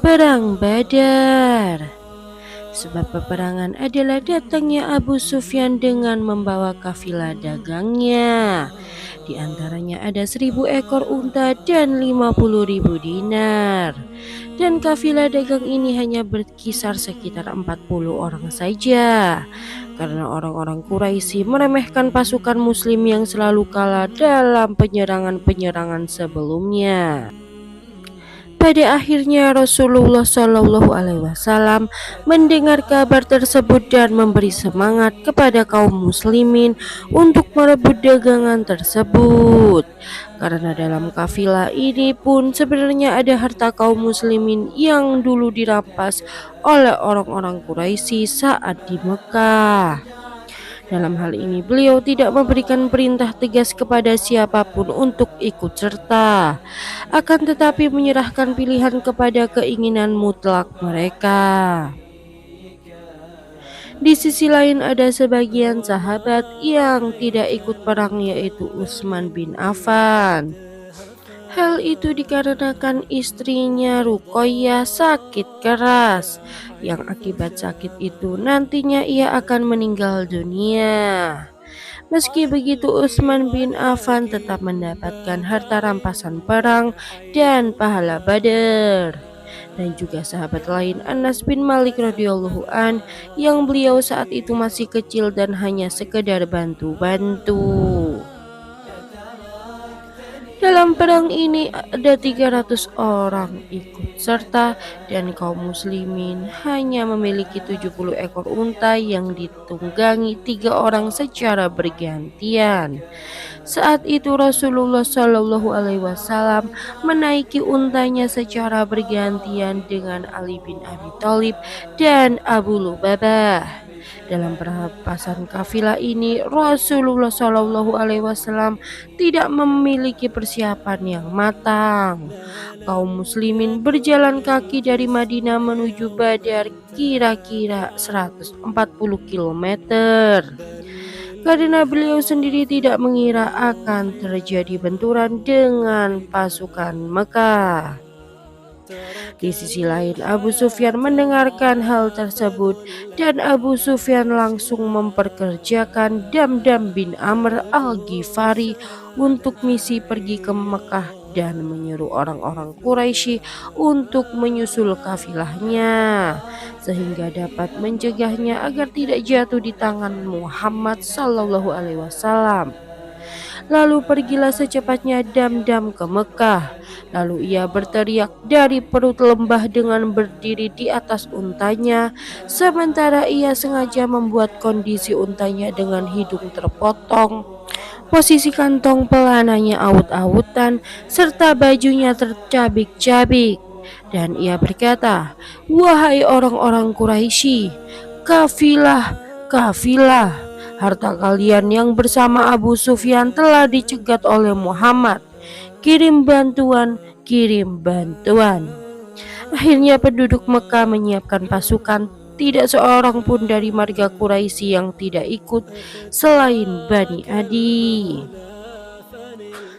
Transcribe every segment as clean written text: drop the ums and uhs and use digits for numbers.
Perang Badar. Sebab peperangan adalah datangnya Abu Sufyan dengan membawa kafilah dagangnya. Di antaranya ada 1.000 ekor unta dan 50.000 dinar. Dan kafilah dagang ini hanya berkisar sekitar 40 orang saja. Karena orang-orang Quraisy meremehkan pasukan muslim yang selalu kalah dalam penyerangan-penyerangan sebelumnya. Pada akhirnya Rasulullah Shallallahu Alaihi Wasallam mendengar kabar tersebut dan memberi semangat kepada kaum muslimin untuk merebut dagangan tersebut. Karena dalam kafilah ini pun sebenarnya ada harta kaum muslimin yang dulu dirampas oleh orang-orang Quraisy saat di Mekah. Dalam hal ini beliau tidak memberikan perintah tegas kepada siapapun untuk ikut serta, akan tetapi menyerahkan pilihan kepada keinginan mutlak mereka. Di sisi lain ada sebagian sahabat yang tidak ikut perang, yaitu Utsman bin Affan. Hal itu dikarenakan istrinya Ruqayyah sakit keras, yang akibat sakit itu nantinya ia akan meninggal dunia. Meski begitu, Utsman bin Affan tetap mendapatkan harta rampasan perang dan pahala Badar. Dan juga sahabat lain Anas bin Malik radhiyallahu an, yang beliau saat itu masih kecil dan hanya sekedar bantu-bantu. Dalam perang ini ada 300 orang ikut serta dan kaum muslimin hanya memiliki 70 ekor unta yang ditunggangi 3 orang secara bergantian. Saat itu Rasulullah Shallallahu Alaihi Wasallam menaiki untanya secara bergantian dengan Ali bin Abi Thalib dan Abu Lubabah. Dalam perampasan kafilah ini Rasulullah Shallallahu Alaihi Wasallam tidak memiliki persiapan yang matang. Kaum muslimin berjalan kaki dari Madinah menuju Badar kira-kira 140 kilometer. Karena beliau sendiri tidak mengira akan terjadi benturan dengan pasukan Mekah. Di sisi lain Abu Sufyan mendengarkan hal tersebut dan Abu Sufyan langsung memperkerjakan Damdam bin Amr al-Ghifari untuk misi pergi ke Mekah dan menyuruh orang-orang Quraisy untuk menyusul kafilahnya sehingga dapat mencegahnya agar tidak jatuh di tangan Muhammad sallallahu alaihi wasallam. Lalu pergilah secepatnya Damdam ke Mekah. Lalu ia berteriak dari perut lembah dengan berdiri di atas untanya, sementara ia sengaja membuat kondisi untanya dengan hidung terpotong, posisi kantong pelananya aut-autan, serta bajunya tercabik-cabik. Dan ia berkata, "Wahai orang-orang Quraisy, kafilah, kafilah. Harta kalian yang bersama Abu Sufyan telah dicegat oleh Muhammad. Kirim bantuan, kirim bantuan." Akhirnya penduduk Mekah menyiapkan pasukan. Tidak seorang pun dari marga Quraisy yang tidak ikut selain Bani Adi.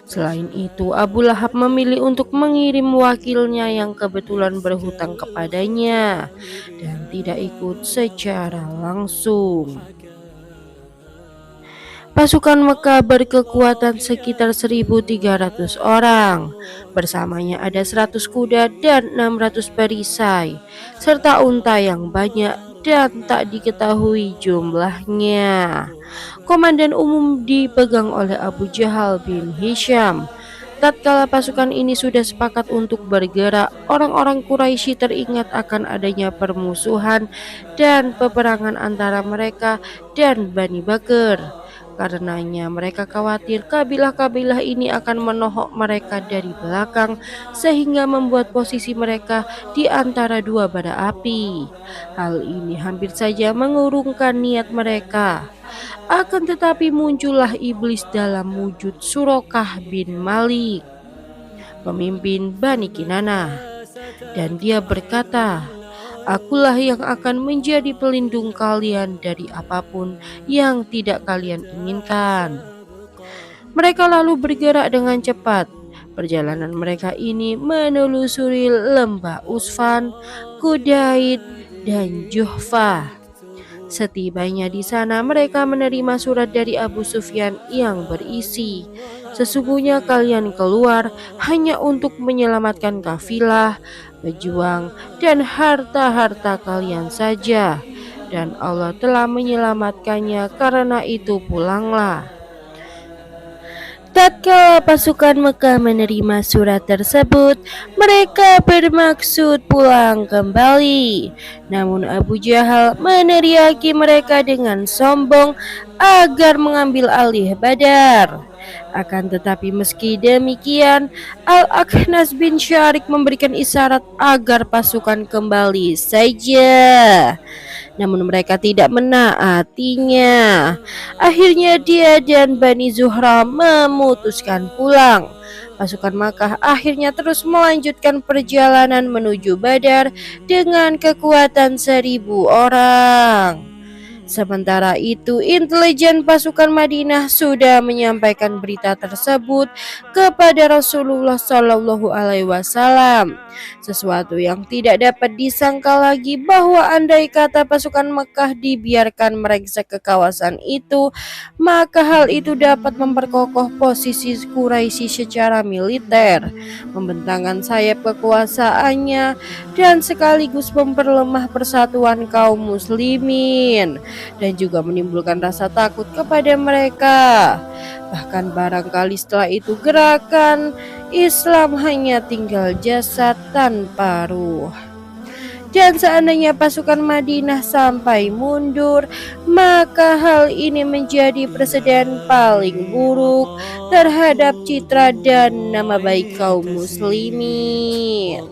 Selain itu, Abu Lahab memilih untuk mengirim wakilnya yang kebetulan berhutang kepadanya dan tidak ikut secara langsung. Pasukan Mekah berkekuatan sekitar 1.300 orang. Bersamanya ada 100 kuda dan 600 perisai, serta unta yang banyak dan tak diketahui jumlahnya. Komandan umum dipegang oleh Abu Jahal bin Hisham. Tatkala pasukan ini sudah sepakat untuk bergerak, orang-orang Quraisy teringat akan adanya permusuhan dan peperangan antara mereka dan Bani Bakr. Karenanya mereka khawatir kabilah-kabilah ini akan menohok mereka dari belakang sehingga membuat posisi mereka di antara dua bara api. Hal ini hampir saja mengurungkan niat mereka. Akan tetapi muncullah iblis dalam wujud Suraqah bin Malik, pemimpin Bani Kinanah, dan dia berkata, "Akulah yang akan menjadi pelindung kalian dari apapun yang tidak kalian inginkan." Mereka lalu bergerak dengan cepat. Perjalanan mereka ini menelusuri lembah Usfan, Kudaid, dan Juhfa. Setibanya di sana, mereka menerima surat dari Abu Sufyan yang berisi, "Sesungguhnya kalian keluar hanya untuk menyelamatkan kafilah, pejuang, dan harta-harta kalian saja. Dan Allah telah menyelamatkannya, karena itu pulanglah." Tatkala pasukan Mekah menerima surat tersebut, mereka bermaksud pulang kembali. Namun Abu Jahal meneriaki mereka dengan sombong agar mengambil alih Badar. Akan tetapi meski demikian, Al-Akhnas bin Syarik memberikan isyarat agar pasukan kembali saja. Namun mereka tidak menaatinya. Akhirnya dia dan Bani Zuhra memutuskan pulang. Pasukan Makkah akhirnya terus melanjutkan perjalanan menuju Badar dengan kekuatan 1.000 orang. Sementara itu, intelijen pasukan Madinah sudah menyampaikan berita tersebut kepada Rasulullah Shallallahu Alaihi Wasallam. Sesuatu yang tidak dapat disangka lagi bahwa andai kata pasukan Mekah dibiarkan merengsek ke kawasan itu, maka hal itu dapat memperkokoh posisi Quraisy secara militer, membentangkan sayap kekuasaannya, dan sekaligus memperlemah persatuan kaum muslimin, dan juga menimbulkan rasa takut kepada mereka. Bahkan barangkali setelah itu gerakan Islam hanya tinggal jasad tanpa ruh. Dan seandainya pasukan Madinah sampai mundur, maka hal ini menjadi presiden paling buruk terhadap citra dan nama baik kaum muslimin.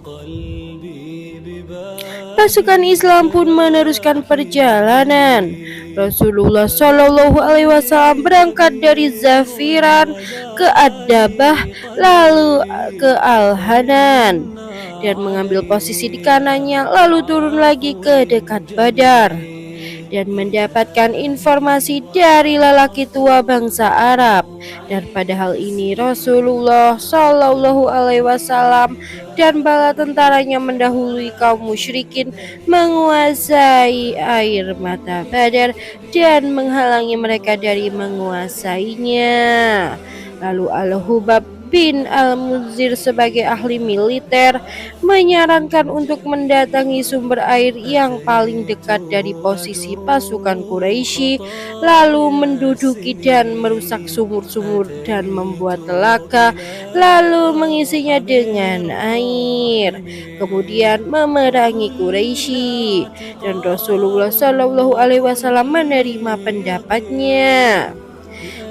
Pasukan Islam pun meneruskan perjalanan. Rasulullah Shallallahu Alaihi Wasallam berangkat dari Zafiran ke Ad-Dabah, lalu ke Al-Hanan, dan mengambil posisi di kanannya, lalu turun lagi ke dekat Badar dan mendapatkan informasi dari lelaki tua bangsa Arab. Dan pada hal ini Rasulullah Shallallahu Alaihi Wasallam dan bala tentaranya mendahului kaum musyrikin menguasai air mata Badar dan menghalangi mereka dari menguasainya. Lalu Al-Hubab bin Al-Munzir sebagai ahli militer menyarankan untuk mendatangi sumber air yang paling dekat dari posisi pasukan Quraisy, lalu menduduki dan merusak sumur-sumur dan membuat telaga, lalu mengisinya dengan air, kemudian memerangi Quraisy. Dan Rasulullah Shallallahu Alaihi Wasallam menerima pendapatnya.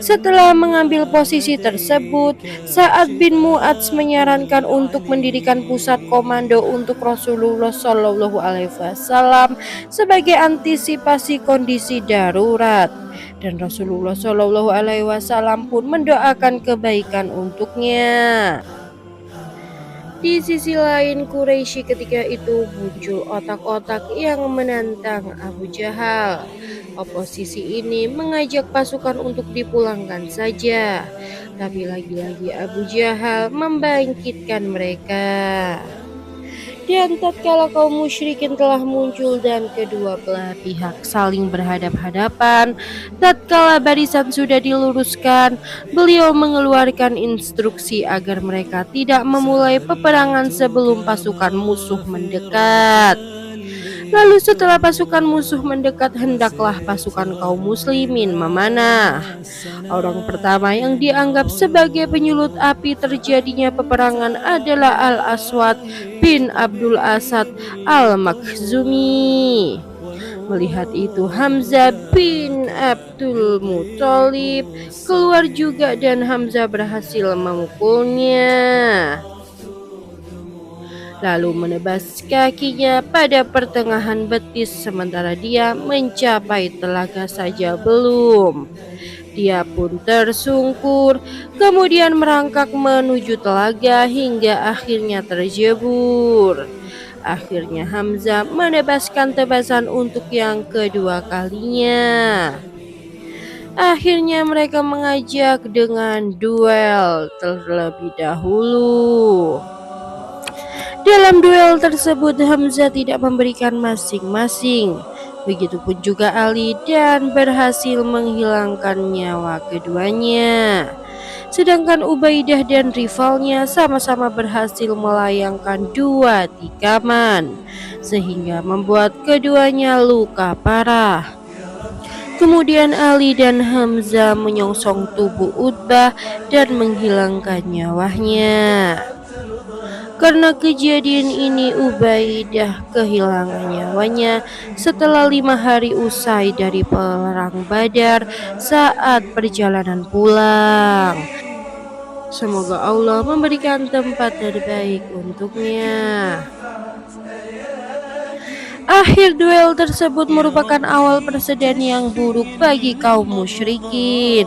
Setelah mengambil posisi tersebut, Sa'ad bin Mu'adz menyarankan untuk mendirikan pusat komando untuk Rasulullah Shallallahu Alaihi Wasallam sebagai antisipasi kondisi darurat. Dan Rasulullah Shallallahu Alaihi Wasallam pun mendoakan kebaikan untuknya. Di sisi lain, Quraisy ketika itu muncul otak-otak yang menantang Abu Jahal. Oposisi ini mengajak pasukan untuk dipulangkan saja, tapi lagi-lagi Abu Jahal membangkitkan mereka. Dan tatkala kaum musyrikin telah muncul dan kedua belah pihak saling berhadap-hadapan, tatkala barisan sudah diluruskan, beliau mengeluarkan instruksi agar mereka tidak memulai peperangan sebelum pasukan musuh mendekat. Lalu setelah pasukan musuh mendekat, hendaklah pasukan kaum muslimin memanah. Orang pertama yang dianggap sebagai penyulut api terjadinya peperangan adalah Al-Aswad bin Abdul Asad Al-Makhzumi. Melihat itu, Hamzah bin Abdul Muthalib keluar juga dan Hamzah berhasil memukulnya, lalu menebas kakinya pada pertengahan betis, sementara dia mencapai telaga saja belum. Dia pun tersungkur, kemudian merangkak menuju telaga hingga akhirnya terjebur. Akhirnya Hamzah menebaskan tebasan untuk yang kedua kalinya. Akhirnya mereka mengajak dengan duel terlebih dahulu. Dalam duel tersebut Hamzah tidak memberikan masing-masing. Begitupun juga Ali dan berhasil menghilangkan nyawa keduanya. Sedangkan Ubaidah dan rivalnya sama-sama berhasil melayangkan dua tikaman sehingga membuat keduanya luka parah. Kemudian Ali dan Hamzah menyongsong tubuh Utbah dan menghilangkan nyawanya. Karena kejadian ini Ubaidah kehilangan nyawanya setelah 5 hari usai dari perang Badar saat perjalanan pulang. Semoga Allah memberikan tempat terbaik untuknya. Akhir duel tersebut merupakan awal persediaan yang buruk bagi kaum musyrikin.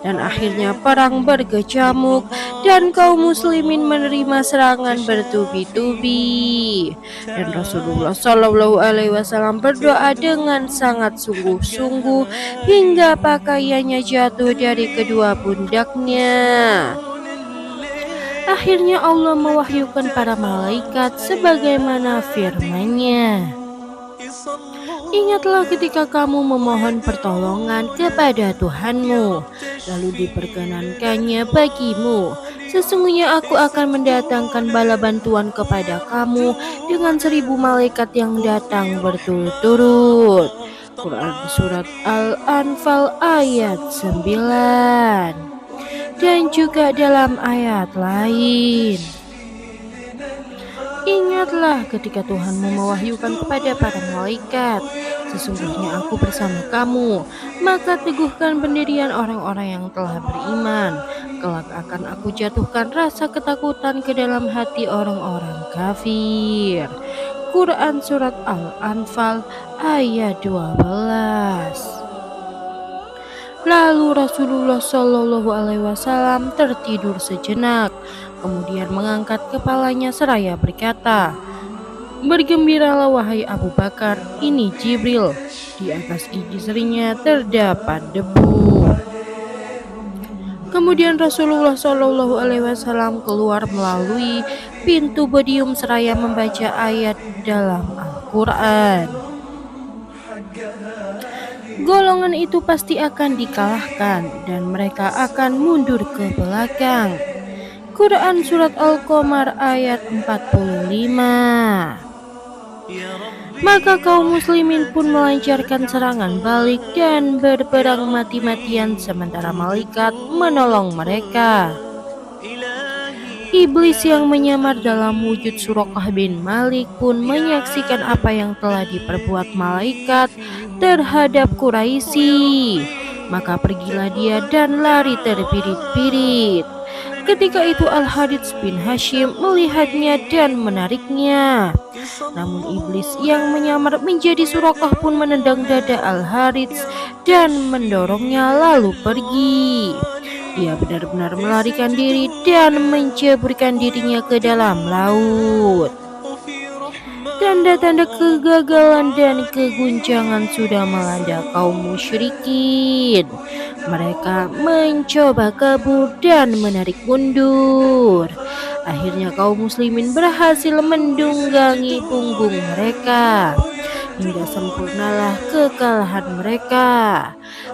Dan akhirnya perang berkecamuk dan kaum muslimin menerima serangan bertubi-tubi. Dan Rasulullah Shallallahu Alaihi Wasallam berdoa dengan sangat sungguh-sungguh hingga pakaiannya jatuh dari kedua pundaknya. Akhirnya Allah mewahyukan para malaikat sebagaimana firman-Nya. Ingatlah ketika kamu memohon pertolongan kepada Tuhanmu, lalu diperkenankannya bagimu. Sesungguhnya aku akan mendatangkan bala bantuan kepada kamu dengan 1.000 malaikat yang datang berturut-turut. Quran Surat Al-Anfal ayat 9. Dan juga dalam ayat lain, ingatlah ketika Tuhanmu mewahyukan kepada para malaikat, sesungguhnya aku bersama kamu, maka teguhkan pendirian orang-orang yang telah beriman. Kelak akan aku jatuhkan rasa ketakutan ke dalam hati orang-orang kafir. Quran Surat Al-Anfal ayat 12. Lalu Rasulullah Shallallahu Alaihi Wasallam tertidur sejenak, kemudian mengangkat kepalanya seraya berkata, "Bergembiralah wahai Abu Bakar, ini Jibril. Di atas gigi serinya terdapat debu." Kemudian Rasulullah Shallallahu Alaihi Wasallam keluar melalui pintu podium seraya membaca ayat dalam Al-Quran. Golongan itu pasti akan dikalahkan dan mereka akan mundur ke belakang. Quran Surat Al-Qamar ayat 45. Maka kaum muslimin pun melancarkan serangan balik dan berperang mati-matian sementara malaikat menolong mereka. Iblis yang menyamar dalam wujud Suraqah bin Malik pun menyaksikan apa yang telah diperbuat malaikat terhadap Quraisy. Maka pergilah dia dan lari terbirit-birit. Ketika itu Al-Harits bin Hashim melihatnya dan menariknya. Namun iblis yang menyamar menjadi Suraqah pun menendang dada Al-Harits dan mendorongnya lalu pergi. Dia benar-benar melarikan diri dan menceburkan dirinya ke dalam laut. Tanda-tanda kegagalan dan keguncangan sudah melanda kaum musyrikin. Mereka mencoba kabur dan menarik mundur. Akhirnya kaum muslimin berhasil mendunggangi punggung mereka hingga sempurnalah kekalahan mereka.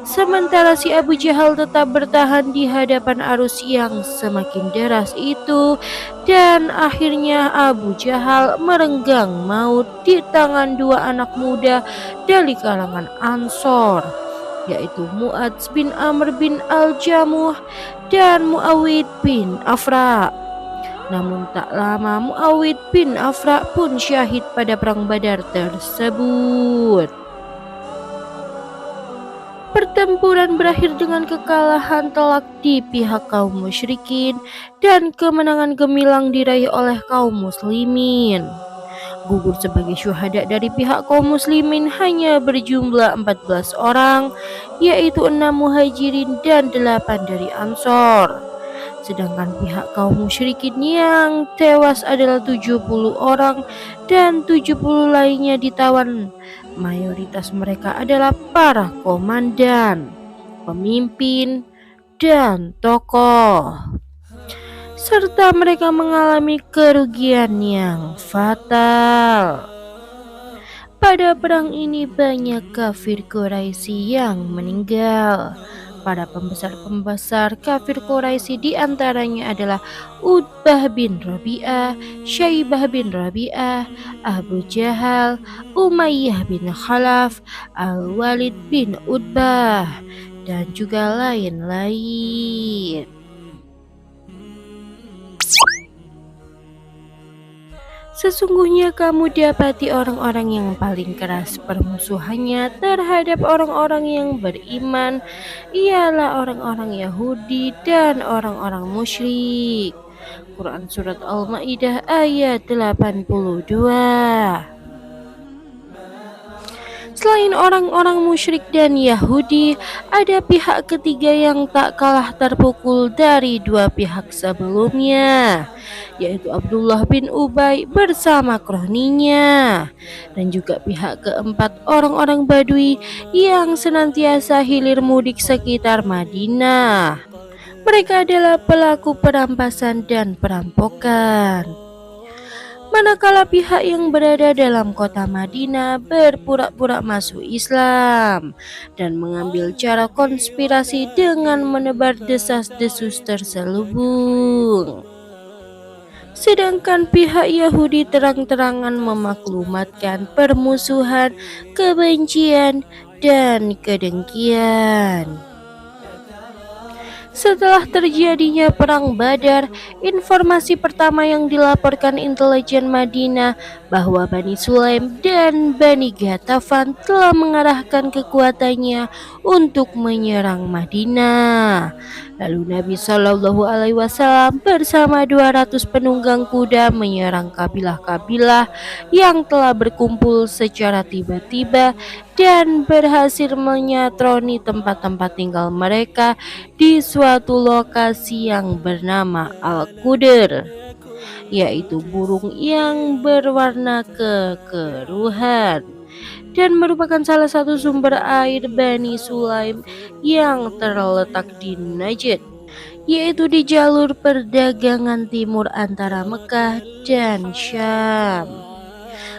Sementara si Abu Jahal tetap bertahan di hadapan arus yang semakin deras itu, dan akhirnya Abu Jahal merenggang maut di tangan dua anak muda dari kalangan Ansor, yaitu Mu'adz bin Amr bin Al-Jamuh dan Muawid bin Afra. Namun tak lama Muawid bin Afra pun syahid pada perang Badar tersebut. Pertempuran berakhir dengan kekalahan telak di pihak kaum musyrikin dan kemenangan gemilang diraih oleh kaum muslimin. Gugur sebagai syuhada dari pihak kaum muslimin hanya berjumlah 14 orang, yaitu 6 muhajirin dan 8 dari Ansor. Sedangkan pihak kaum musyrikin yang tewas adalah 70 orang dan 70 lainnya ditawan. Mayoritas mereka adalah para komandan. pemimpin, dan tokoh, serta mereka mengalami kerugian yang fatal. Pada perang ini banyak kafir Quraisy yang meninggal. Para pembesar-pembesar kafir Quraisy diantaranya adalah Utbah bin Rabi'ah, Syaibah bin Rabi'ah, Abu Jahal, Umayyah bin Khalaf, Al-Walid bin Utbah, dan juga lain-lain. Sesungguhnya kamu dapati orang-orang yang paling keras permusuhannya terhadap orang-orang yang beriman ialah orang-orang Yahudi dan orang-orang musyrik. Quran Surat Al-Ma'idah ayat 82. Selain orang-orang musyrik dan Yahudi, ada pihak ketiga yang tak kalah terpukul dari dua pihak sebelumnya, yaitu Abdullah bin Ubay bersama kroninya, dan juga pihak keempat orang-orang Badui yang senantiasa hilir mudik sekitar Madinah. Mereka adalah pelaku perampasan dan perampokan. Manakala pihak yang berada dalam kota Madinah berpura-pura masuk Islam dan mengambil cara konspirasi dengan menebar desas-desus terselubung. Sedangkan pihak Yahudi terang-terangan memaklumatkan permusuhan, kebencian, dan kedengkian. Setelah terjadinya perang Badar, informasi pertama yang dilaporkan intelijen Madinah bahwa Bani Sulaim dan Bani Ghatafan telah mengarahkan kekuatannya untuk menyerang Madinah. Lalu Nabi Shallallahu Alaihi Wasallam bersama 200 penunggang kuda menyerang kabilah-kabilah yang telah berkumpul secara tiba-tiba dan berhasil menyatroni tempat-tempat tinggal mereka di suatu lokasi yang bernama Al-Qudur, yaitu burung yang berwarna kekeruhan dan merupakan salah satu sumber air Bani Sulaim yang terletak di Najd, yaitu di jalur perdagangan timur antara Mekah dan Syam.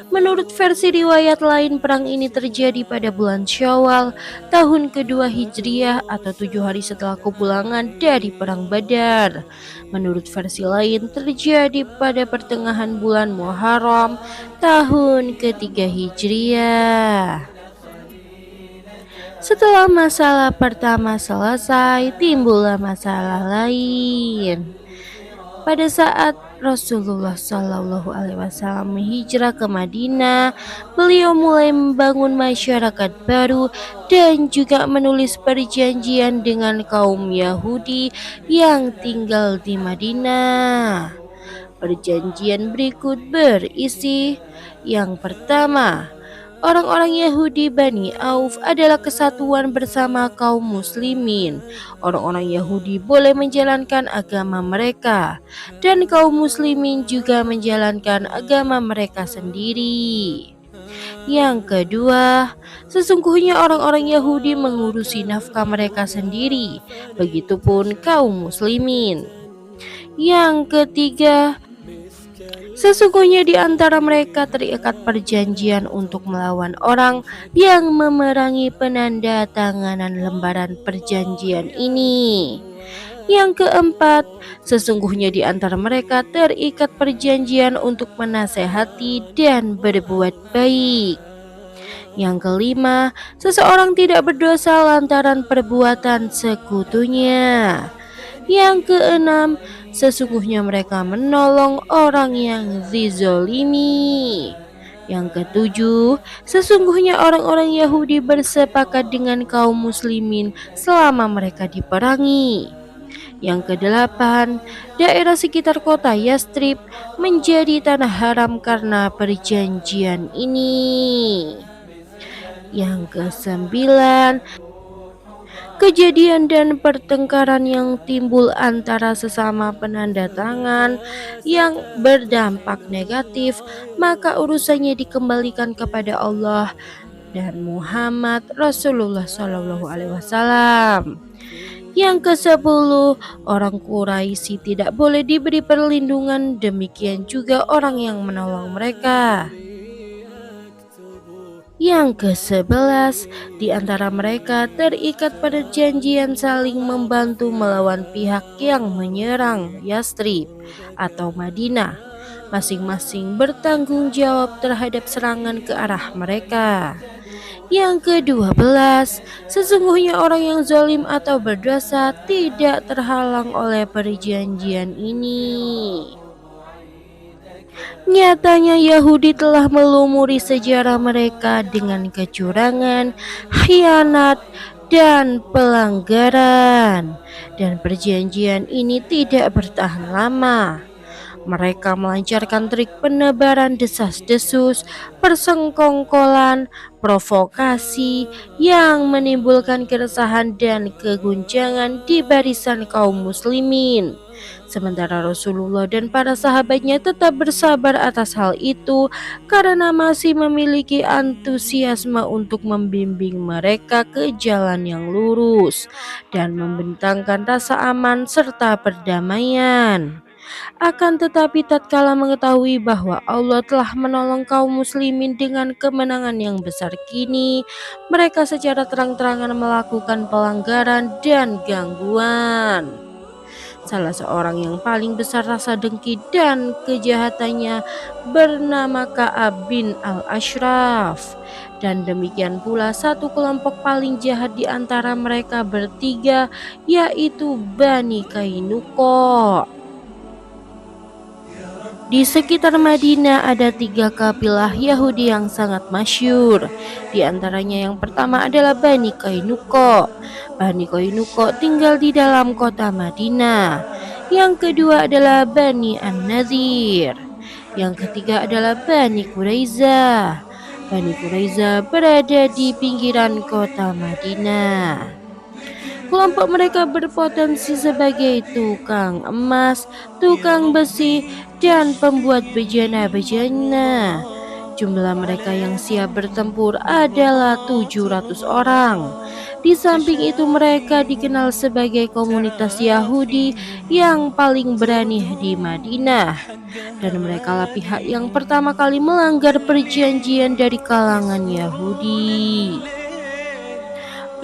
Menurut versi riwayat lain, perang ini terjadi pada bulan Syawal, tahun kedua Hijriah atau 7 hari setelah kepulangan dari perang Badar. Menurut versi lain, terjadi pada pertengahan bulan Muharram, tahun ketiga Hijriah. Setelah masalah pertama selesai, timbullah masalah lain. Pada saat Rasulullah Shallallahu Alaihi Wasallam hijrah ke Madinah, beliau mulai membangun masyarakat baru dan juga menulis perjanjian dengan kaum Yahudi yang tinggal di Madinah. Perjanjian berikut berisi: yang pertama, orang-orang Yahudi Bani Auf adalah kesatuan bersama kaum muslimin. Orang-orang Yahudi boleh menjalankan agama mereka dan kaum muslimin juga menjalankan agama mereka sendiri. Yang kedua, sesungguhnya orang-orang Yahudi mengurusi nafkah mereka sendiri, begitupun kaum muslimin. Yang ketiga, sesungguhnya di antara mereka terikat perjanjian untuk melawan orang yang memerangi penanda tanganan lembaran perjanjian ini. Yang keempat, sesungguhnya di antara mereka terikat perjanjian untuk menasehati dan berbuat baik. Yang kelima, seseorang tidak berdosa lantaran perbuatan sekutunya. Yang keenam, sesungguhnya mereka menolong orang yang zizolimi. Yang ketujuh, sesungguhnya orang-orang Yahudi bersepakat dengan kaum muslimin selama mereka diperangi. Yang kedelapan, daerah sekitar kota Yastrib menjadi tanah haram karena perjanjian ini. Yang kesembilan, kejadian dan pertengkaran yang timbul antara sesama penanda tangan yang berdampak negatif, maka urusannya dikembalikan kepada Allah dan Muhammad Rasulullah Shallallahu Alaihi Wasallam. Yang ke-10, orang Quraisy tidak boleh diberi perlindungan, demikian juga orang yang menolong mereka. Yang ke-11, di antara mereka terikat perjanjian saling membantu melawan pihak yang menyerang Yastrib atau Madinah. Masing-masing bertanggung jawab terhadap serangan ke arah mereka. Yang ke-12, sesungguhnya orang yang zalim atau berdosa tidak terhalang oleh perjanjian ini. Nyatanya Yahudi telah melumuri sejarah mereka dengan kecurangan, khianat, dan pelanggaran. Dan perjanjian ini tidak bertahan lama. Mereka melancarkan trik penebaran desas-desus, persengkongkolan, provokasi yang menimbulkan keresahan dan keguncangan di barisan kaum muslimin. Sementara Rasulullah dan para sahabatnya tetap bersabar atas hal itu karena masih memiliki antusiasme untuk membimbing mereka ke jalan yang lurus dan membentangkan rasa aman serta perdamaian. Akan tetapi tatkala mengetahui bahwa Allah telah menolong kaum muslimin dengan kemenangan yang besar, kini mereka secara terang-terangan melakukan pelanggaran dan gangguan. Salah seorang yang paling besar rasa dengki dan kejahatannya bernama Ka'ab bin al-Ashraf. Dan demikian pula satu kelompok paling jahat di antara mereka bertiga, yaitu Bani Kainuqa. Di sekitar Madinah ada 3 kabilah Yahudi yang sangat masyhur. Di antaranya yang pertama adalah Bani Kainuqa. Bani Kainuqa tinggal di dalam kota Madinah. Yang kedua adalah Bani An-Nadir. Yang ketiga adalah Bani Quraizah. Bani Quraizah berada di pinggiran kota Madinah. Kelompok mereka berpotensi sebagai tukang emas, tukang besi, dan pembuat bejana-bejana. Jumlah mereka yang siap bertempur adalah 700 orang. Di samping itu mereka dikenal sebagai komunitas Yahudi yang paling berani di Madinah. Dan mereka lah pihak yang pertama kali melanggar perjanjian dari kalangan Yahudi.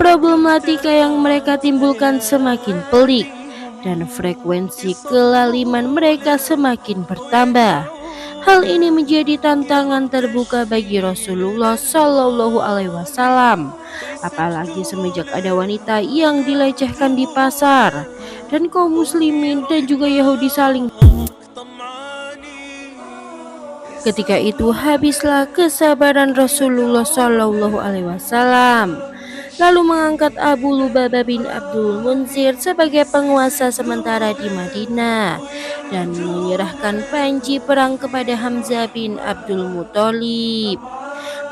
Problematika yang mereka timbulkan semakin pelik dan frekuensi kelaliman mereka semakin bertambah. Hal ini menjadi tantangan terbuka bagi Rasulullah Shallallahu Alaihi Wasallam, apalagi semenjak ada wanita yang dilecehkan di pasar dan kaum muslimin dan juga Yahudi saling. Ketika itu habislah kesabaran Rasulullah Shallallahu Alaihi Wasallam, lalu mengangkat Abu Lubabah bin Abdul Munzir sebagai penguasa sementara di Madinah dan menyerahkan panji perang kepada Hamzah bin Abdul Muthalib.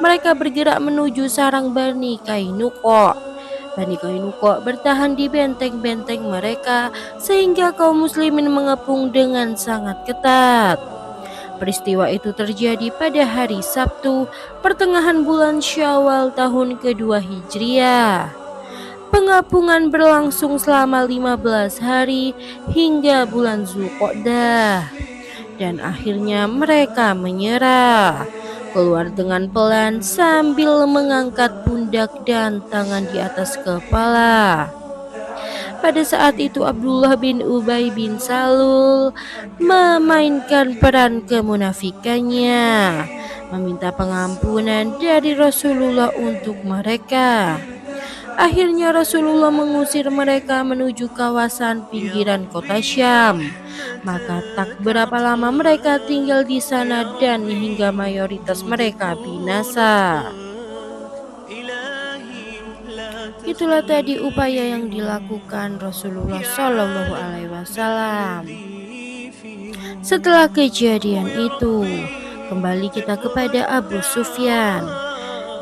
Mereka bergerak menuju sarang Bani Kainuqa. Bani Kainuqa bertahan di benteng-benteng mereka sehingga kaum muslimin mengepung dengan sangat ketat. Peristiwa itu terjadi pada hari Sabtu, pertengahan bulan Syawal tahun kedua Hijriah. Pengapungan berlangsung selama 15 hari hingga bulan Zulqa'dah. Dan akhirnya mereka menyerah, keluar dengan pelan sambil mengangkat pundak dan tangan di atas kepala. Pada saat itu Abdullah bin Ubay bin Salul memainkan peran kemunafikannya, meminta pengampunan dari Rasulullah untuk mereka. Akhirnya Rasulullah mengusir mereka menuju kawasan pinggiran kota Syam. Maka tak berapa lama mereka tinggal di sana dan hingga mayoritas mereka binasa. Itulah tadi upaya yang dilakukan Rasulullah Shallallahu Alaihi Wasallam. Setelah kejadian itu, kembali kita kepada Abu Sufyan.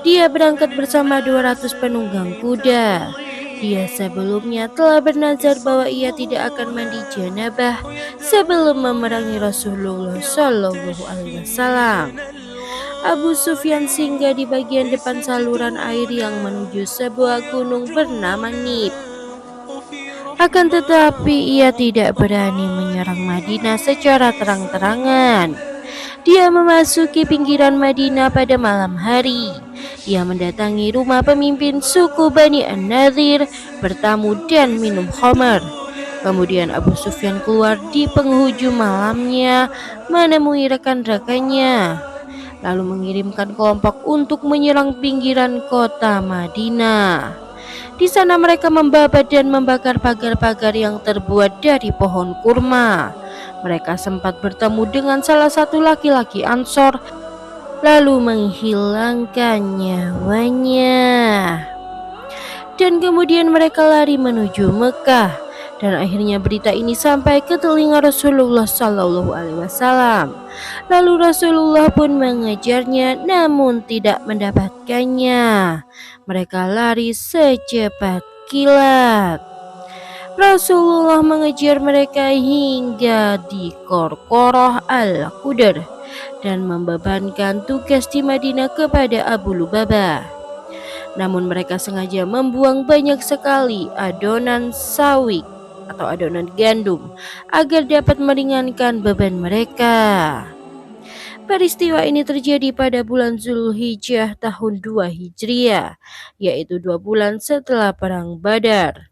Dia berangkat bersama 200 penunggang kuda. Dia sebelumnya telah bernazar bahwa ia tidak akan mandi janabah sebelum memerangi Rasulullah Shallallahu Alaihi Wasallam. Abu Sufyan singgah di bagian depan saluran air yang menuju sebuah gunung bernama Nib. Akan tetapi ia tidak berani menyerang Madinah secara terang-terangan. Dia memasuki pinggiran Madinah pada malam hari. Dia mendatangi rumah pemimpin suku Bani An-Nadir, bertamu dan minum khamar. Kemudian Abu Sufyan keluar di penghujung malamnya menemui rekan-rekannya, lalu mengirimkan kelompok untuk menyerang pinggiran kota Madinah. Di sana mereka membabat dan membakar pagar-pagar yang terbuat dari pohon kurma. Mereka sempat bertemu dengan salah satu laki-laki Ansor, lalu menghilangkan nyawanya. Dan kemudian mereka lari menuju Mekah. Dan akhirnya berita ini sampai ke telinga Rasulullah Shallallahu Alaihi Wasallam. Lalu Rasulullah pun mengejarnya, namun tidak mendapatkannya. Mereka lari secepat kilat. Rasulullah mengejar mereka hingga di Qorqorah Al-Qudar dan membebankan tugas di Madinah kepada Abu Lubabah. Namun mereka sengaja membuang banyak sekali adonan sawik atau adonan gandum agar dapat meringankan beban mereka. Peristiwa ini terjadi pada bulan Zulhijjah tahun 2 Hijriah, yaitu 2 bulan setelah Perang Badar.